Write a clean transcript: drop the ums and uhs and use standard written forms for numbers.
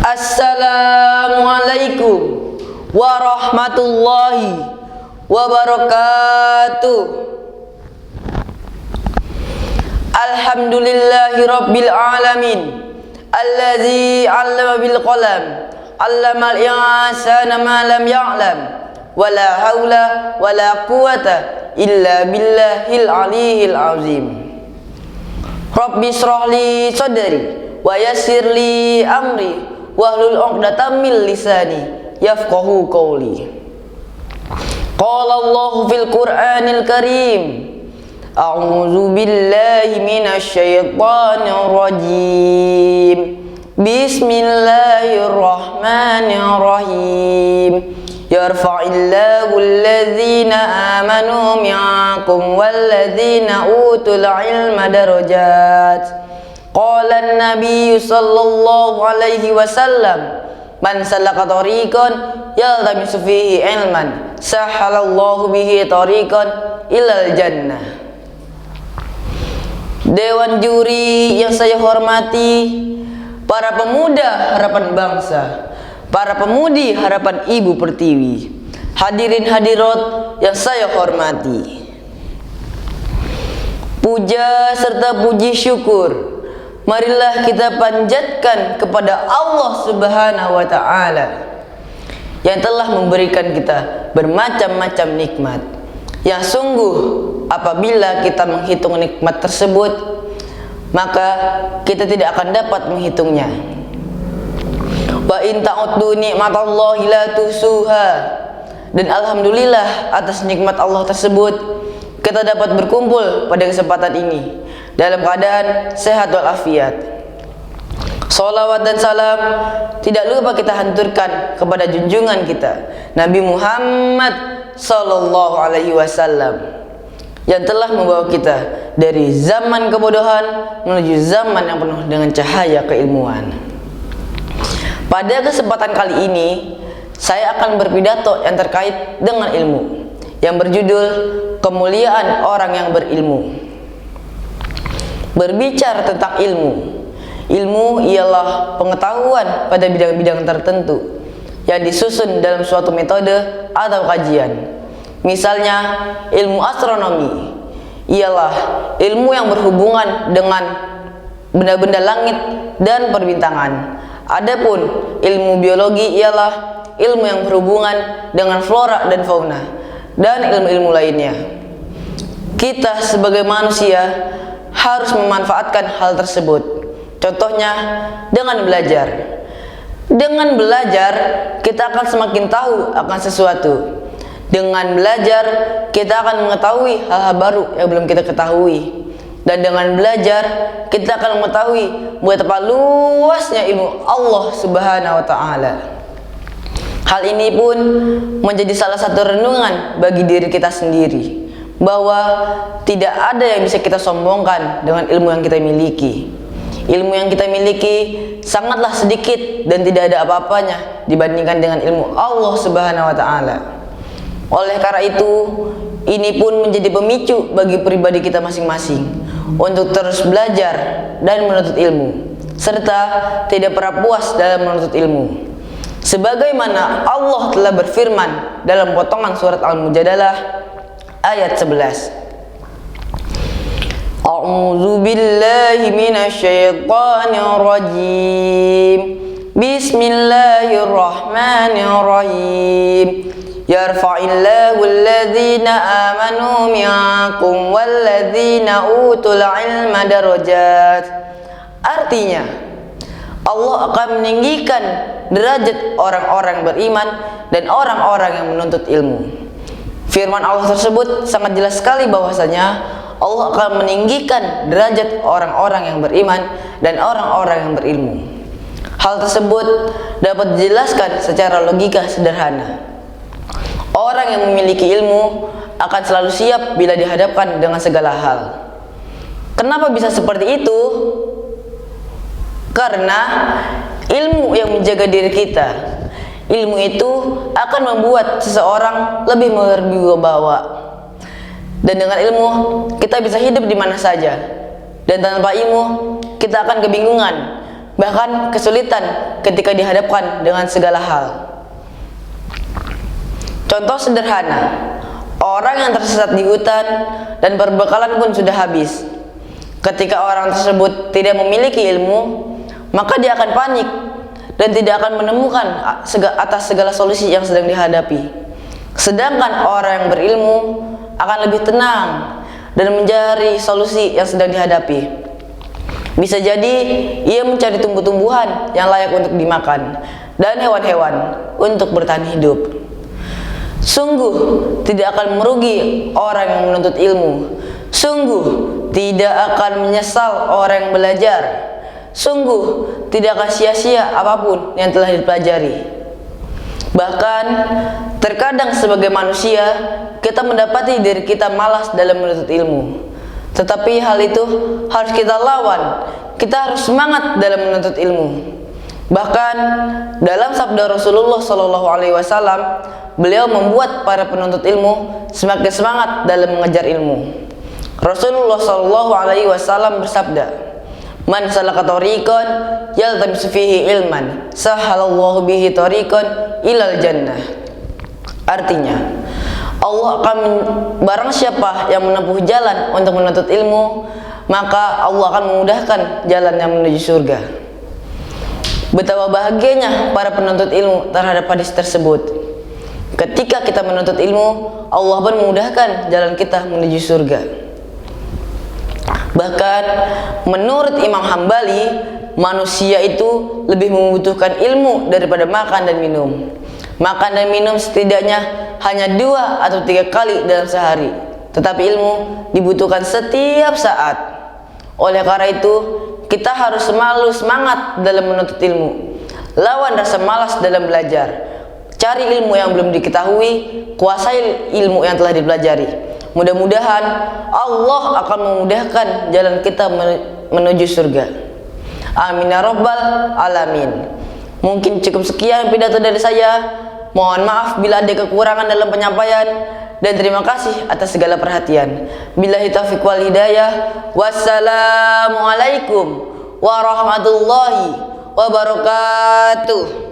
Assalamualaikum warahmatullahi wabarakatuh. Alhamdulillahi rabbil alamin, allazi 'allama bil qalam, 'allamal insana ma lam ya'lam, wala haula wala quwata illa billahil aliyil azim. Rabbi shrah li sadri wa yassir li amri wahlul 'uqdatam min lisani yafqahu qawli. Qala Allahu fil Qur'anil Karim, a'udzu billahi minasy syaithanir rajim. Bismillahirrahmanirrahim. Yarfa'illahu alladzina amanu minkum walladzina utul ilma darajat. Qala an-nabiy sallallahu alaihi wasallam, man salaka tariqan yaltamisu fihi ilman sahalallahu bihi tariqan ilal jannah. Dewan juri yang saya hormati, para pemuda harapan bangsa, para pemudi harapan Ibu Pertiwi, hadirin hadirat yang saya hormati. Puja serta puji syukur marilah kita panjatkan kepada Allah Subhanahu wa Ta'ala yang telah memberikan kita bermacam-macam nikmat, yang sungguh apabila kita menghitung nikmat tersebut maka kita tidak akan dapat menghitungnya. Wa in ta'uddu nikmatallahi la tuhsuha. Dan alhamdulillah atas nikmat Allah tersebut kita dapat berkumpul pada kesempatan ini dalam keadaan sehat walafiat. Salawat dan salam tidak lupa kita hanturkan kepada junjungan kita Nabi Muhammad sallallahu alaihi wasallam yang telah membawa kita dari zaman kebodohan menuju zaman yang penuh dengan cahaya keilmuan. Pada kesempatan kali ini saya akan berpidato yang terkait dengan ilmu yang berjudul kemuliaan orang yang berilmu. Berbicara tentang ilmu, ilmu ialah pengetahuan pada bidang-bidang tertentu yang disusun dalam suatu metode atau kajian. Misalnya ilmu astronomi ialah ilmu yang berhubungan dengan benda-benda langit dan perbintangan. Adapun ilmu biologi ialah ilmu yang berhubungan dengan flora dan fauna dan ilmu-ilmu lainnya. Kita sebagai manusia harus memanfaatkan hal tersebut. Contohnya dengan belajar. Dengan belajar kita akan semakin tahu akan sesuatu. Dengan belajar kita akan mengetahui hal-hal baru yang belum kita ketahui. Dan dengan belajar kita akan mengetahui betapa luasnya ilmu Allah Subhanahu wa Ta'ala. Hal ini pun menjadi salah satu renungan bagi diri kita sendiri, bahwa tidak ada yang bisa kita sombongkan dengan ilmu yang kita miliki. Ilmu yang kita miliki sangatlah sedikit dan tidak ada apa-apanya dibandingkan dengan ilmu Allah Subhanahu wa Ta'ala. Oleh karena itu, ini pun menjadi pemicu bagi pribadi kita masing-masing untuk terus belajar dan menuntut ilmu, serta tidak pernah puas dalam menuntut ilmu. Sebagaimana Allah telah berfirman dalam potongan surat Al-Mujadalah ayat 11. A'udzu billahi minasy syaithanir rajim. Bismillahirrahmanirrahim. Yarfa'illahu alladzina amanu minkum walladzina utul ilma darajat. Artinya, Allah akan meninggikan derajat orang-orang beriman dan orang-orang yang menuntut ilmu. Firman Allah tersebut sangat jelas sekali bahwasanya Allah akan meninggikan derajat orang-orang yang beriman dan orang-orang yang berilmu. Hal tersebut dapat dijelaskan secara logika sederhana. Orang yang memiliki ilmu akan selalu siap bila dihadapkan dengan segala hal. Kenapa bisa seperti itu? Karena ilmu yang menjaga diri kita. Ilmu itu akan membuat seseorang lebih berwibawa. Dan dengan ilmu kita bisa hidup di mana saja. Dan tanpa ilmu kita akan kebingungan, bahkan kesulitan ketika dihadapkan dengan segala hal. Contoh sederhana, orang yang tersesat di hutan dan perbekalan pun sudah habis. Ketika orang tersebut tidak memiliki ilmu, maka dia akan panik dan tidak akan menemukan atas segala solusi yang sedang dihadapi. Sedangkan orang yang berilmu akan lebih tenang dan mencari solusi yang sedang dihadapi. Bisa jadi ia mencari tumbuh-tumbuhan yang layak untuk dimakan dan hewan-hewan untuk bertahan hidup. Sungguh tidak akan merugi orang yang menuntut ilmu. Sungguh tidak akan menyesal orang yang belajar. Sungguh tidak akan sia-sia apapun yang telah dipelajari. Bahkan terkadang sebagai manusia kita mendapati diri kita malas dalam menuntut ilmu. Tetapi hal itu harus kita lawan. Kita harus semangat dalam menuntut ilmu. Bahkan dalam sabda Rasulullah SAW, beliau membuat para penuntut ilmu semakin semangat dalam mengejar ilmu. Rasulullah SAW bersabda, "Man salaka tariqan yaltamisu fihi ilman, sahalallahu bihi tariqan ilal jannah." Artinya, Allah akan barang siapa yang menempuh jalan untuk menuntut ilmu, maka Allah akan memudahkan jalan yang menuju surga. Betapa bahagianya para penuntut ilmu terhadap hadis tersebut. Ketika kita menuntut ilmu, Allah pun memudahkan jalan kita menuju surga. Bahkan menurut Imam Hambali, manusia itu lebih membutuhkan ilmu daripada makan dan minum. Makan dan minum setidaknya hanya 2 atau 3 kali dalam sehari, tetapi ilmu dibutuhkan setiap saat. Oleh karena itu, kita harus selalu semangat dalam menuntut ilmu. Lawan rasa malas dalam belajar. Cari ilmu yang belum diketahui, kuasai ilmu yang telah dipelajari. Mudah-mudahan Allah akan memudahkan jalan kita menuju surga. Amin ya rabbal alamin. Mungkin cukup sekian pidato dari saya. Mohon maaf bila ada kekurangan dalam penyampaian, dan terima kasih atas segala perhatian. Billahi taufiq wal hidayah. Wassalamualaikum warahmatullahi wabarakatuh.